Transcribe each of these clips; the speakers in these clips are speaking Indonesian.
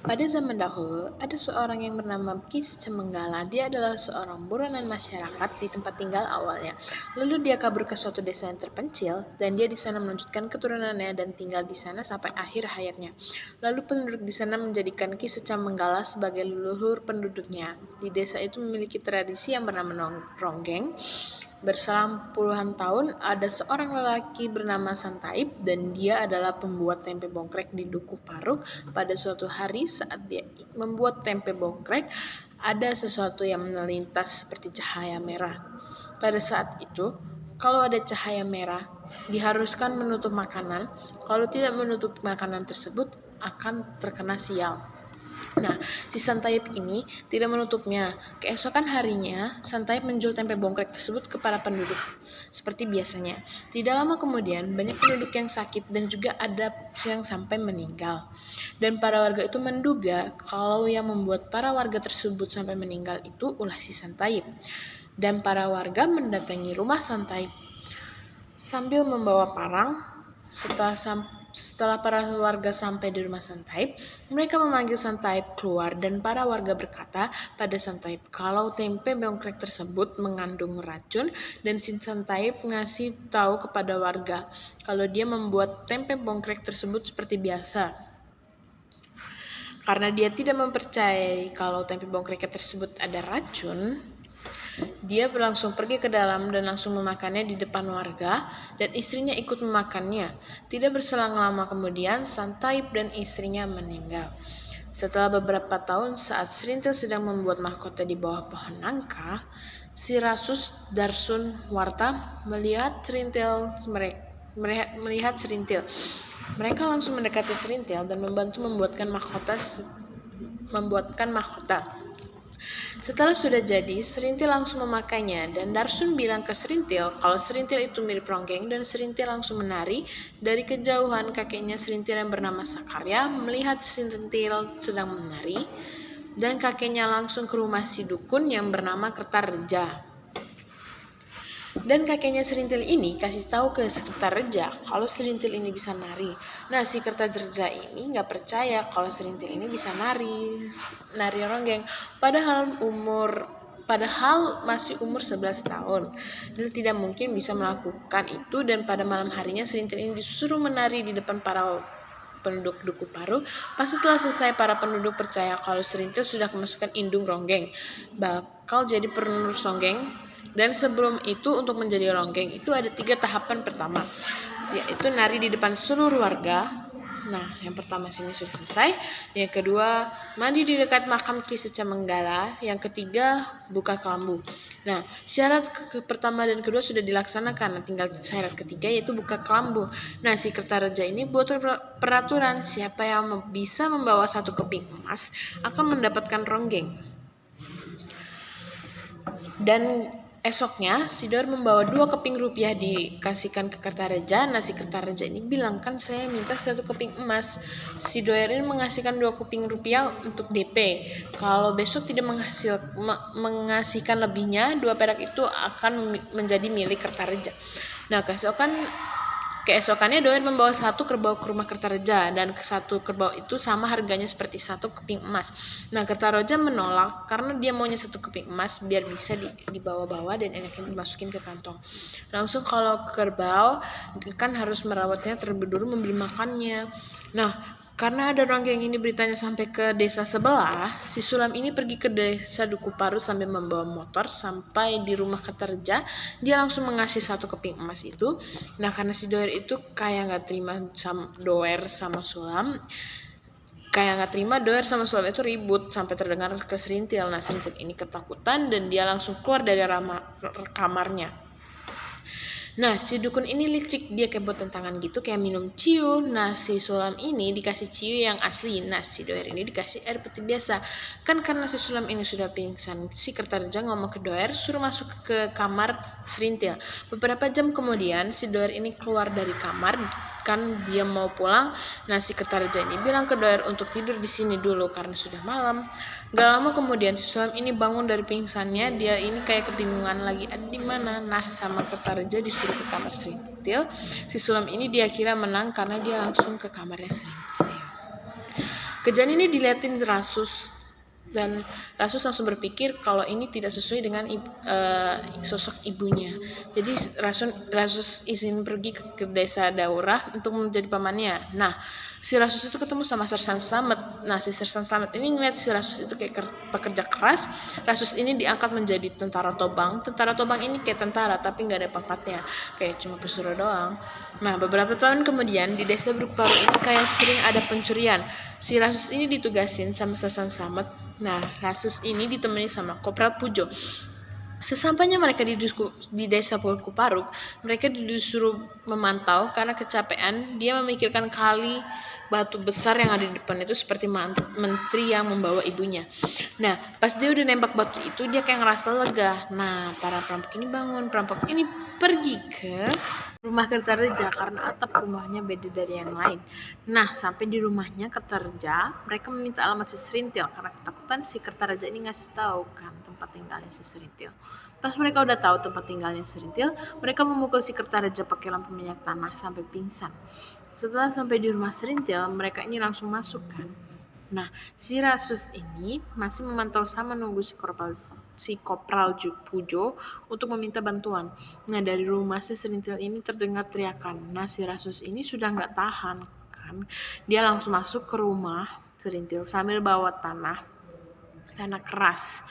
Pada zaman dahulu, ada seorang yang bernama Ki Secamanggala. Dia adalah seorang buronan masyarakat di tempat tinggal awalnya. Lalu dia kabur ke suatu desa yang terpencil, dan dia di sana melanjutkan keturunannya dan tinggal di sana sampai akhir hayatnya. Lalu penduduk di sana menjadikan Ki Secamanggala sebagai leluhur penduduknya. Di desa itu memiliki tradisi yang bernama ronggeng. Berselang puluhan tahun, ada seorang lelaki bernama Santaib dan dia adalah pembuat tempe bongkrek di Dukuh Paruk. Pada suatu hari saat dia membuat tempe bongkrek, ada sesuatu yang melintas seperti cahaya merah. Pada saat itu, kalau ada cahaya merah, diharuskan menutup makanan. Kalau tidak menutup makanan tersebut, akan terkena sial. Nah, si Santaib ini tidak menutupnya. Keesokan harinya, Santaib menjual tempe bongkrek tersebut kepada penduduk. Seperti biasanya. Tidak lama kemudian, banyak penduduk yang sakit dan juga ada yang sampai meninggal. Dan para warga itu menduga kalau yang membuat para warga tersebut sampai meninggal itu ulah si Santaib. Dan para warga mendatangi rumah Santaib sambil membawa parang. Setelah para warga sampai di rumah Santaib, mereka memanggil Santaib keluar dan para warga berkata pada Santaib kalau tempe bongkrek tersebut mengandung racun dan si Santaib ngasih tahu kepada warga kalau dia membuat tempe bongkrek tersebut seperti biasa. Karena dia tidak mempercayai kalau tempe bongkrek tersebut ada racun, dia langsung pergi ke dalam dan langsung memakannya di depan warga dan istrinya ikut memakannya. Tidak berselang lama kemudian, Santaib dan istrinya meninggal. Setelah beberapa tahun saat Serintil sedang membuat mahkota di bawah pohon nangka, si Rasus Darsun Warta melihat Serintil. Mereka langsung mendekati Serintil dan membantu membuatkan mahkota. Setelah sudah jadi, Serintil langsung memakainya dan Darsun bilang ke Serintil kalau Serintil itu mirip ronggeng dan Serintil langsung menari. Dari kejauhan kakeknya Serintil yang bernama Sakarya melihat Serintil sedang menari dan kakeknya langsung ke rumah si dukun yang bernama Kertareja. Dan kakeknya Serintil ini kasih tahu ke Kertareja kalau Serintil ini bisa nari. Nah, si Kertareja ini nggak percaya kalau Serintil ini bisa nari ronggeng. Padahal masih umur 11 tahun dan tidak mungkin bisa melakukan itu. Dan pada malam harinya Serintil ini disuruh menari di depan para penduduk Dukuh Paruk. Pas setelah selesai, para penduduk percaya kalau Serintil sudah kemasukan indung ronggeng, bakal jadi penerus ronggeng. Dan sebelum itu untuk menjadi ronggeng itu ada 3 tahapan pertama, yaitu nari di depan seluruh warga. Nah, yang pertama sini sudah selesai. Yang kedua, mandi di dekat makam Ki Secamanggala. Yang ketiga, buka kelambu. Nah, syarat pertama dan kedua sudah dilaksanakan. Nah, tinggal syarat ketiga yaitu buka kelambu. Nah, si Kertareja ini buat peraturan siapa yang bisa membawa 1 keping emas akan mendapatkan ronggeng. Dan esoknya, si Doer membawa 2 keping rupiah dikasihkan ke Kertareja. Nah, si Kertareja ini bilang, kan saya minta 1 keping emas. Si Doer ini mengasihkan 2 keping rupiah untuk DP. Kalau besok tidak mengasihkan lebihnya, 2 perak itu akan menjadi milik Kertareja. Nah, keesokannya Doer membawa 1 kerbau ke rumah Kertareja dan 1 kerbau itu sama harganya seperti 1 keping emas. Nah, Kertareja menolak karena dia maunya 1 keping emas biar bisa dibawa-bawa dan enaknya dimasukin ke kantong. Langsung kalau kerbau kan harus merawatnya terlebih dulu, memberi makannya. Nah, karena ada ronggeng ini beritanya sampai ke desa sebelah, si Sulam ini pergi ke desa Dukuh Paruk sambil membawa motor. Sampai di rumah Kertareja, dia langsung mengasih 1 keping emas itu. Nah, karena si Doer itu kayak nggak terima sama Doer sama Sulam, Doer sama Sulam itu ribut sampai terdengar ke Serintil. Nah, Serintil ini ketakutan dan dia langsung keluar dari kamarnya. Nah, si dukun ini licik, dia kayak buat tentangan gitu, kayak minum ciu. Nah, si Sulam ini dikasih ciu yang asli. Nah, si Doer ini dikasih air putih biasa. Kan karena si Sulam ini sudah pingsan, si Kertareja ngomong ke Doer suruh masuk ke kamar Serintil. Beberapa jam kemudian, si Doer ini keluar dari kamar, kan dia mau pulang. Nah, si Kertareja ini bilang ke Doer untuk tidur di sini dulu karena sudah malam. Gak lama kemudian si Sulam ini bangun dari pingsannya. Dia ini kayak kebingungan lagi ada di mana. Nah, sama Kertareja disuruh ke kamar Serintil. Si Sulam ini dia kira menang karena dia langsung ke kamarnya Serintil. Kejadian ini dilihatin Rasus, dan Rasus langsung berpikir kalau ini tidak sesuai dengan sosok ibunya. Jadi Rasus izin pergi ke desa Daurah untuk menjadi pamannya. Nah, si Rasus itu ketemu sama Sersan Slamet. Nah, si Sersan Slamet ini ngeliat si Rasus itu kayak pekerja keras. Rasus ini diangkat menjadi tentara Tobang. Tentara Tobang ini kayak tentara tapi nggak ada pangkatnya, kayak cuma pesuruh doang. Nah, beberapa tahun kemudian di desa Brukparu ini kayak sering ada pencurian. Si Rasus ini ditugasin sama Sersan Slamet. Nah, Rasus ini ditemani sama Kopral Pujo. Sesampainya mereka di desa Paruk, mereka disuruh memantau karena kecapean. Dia memikirkan kali batu besar yang ada di depan itu seperti menteri yang membawa ibunya. Nah, pas dia udah nembak batu itu, dia kayak ngerasa lega. Nah, para perampok ini bangun. Perampok ini pergi ke rumah Kertareja karena atap rumahnya beda dari yang lain. Nah, sampai di rumahnya Kertareja, mereka meminta alamat si Serintil karena ketakutan si Kertareja ini ngasih tahu kan tempat tinggalnya si Serintil. Pas mereka udah tahu tempat tinggalnya Serintil, mereka memukul si Kertareja pakai lampu minyak tanah sampai pingsan. Setelah sampai di rumah Serintil, mereka ini langsung masuk kan. Nah, si Rasus ini masih memantau sama nunggu si Kopral Pujo untuk meminta bantuan. Nah, dari rumah si Serintil ini terdengar teriakan. Nah, si Rasus ini sudah nggak tahan kan. Dia langsung masuk ke rumah Serintil sambil bawa tanah keras.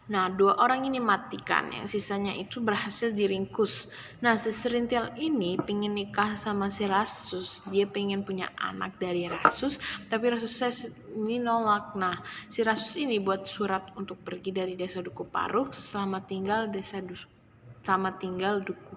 Nah, 2 orang ini mati kan, yang sisanya itu berhasil diringkus. Nah, si Serintil ini pengen nikah sama si Rasus. Dia pengen punya anak dari Rasus, tapi Rasus ini nolak. Nah, si Rasus ini buat surat untuk pergi dari desa Duku Paruk, selamat tinggal Duku.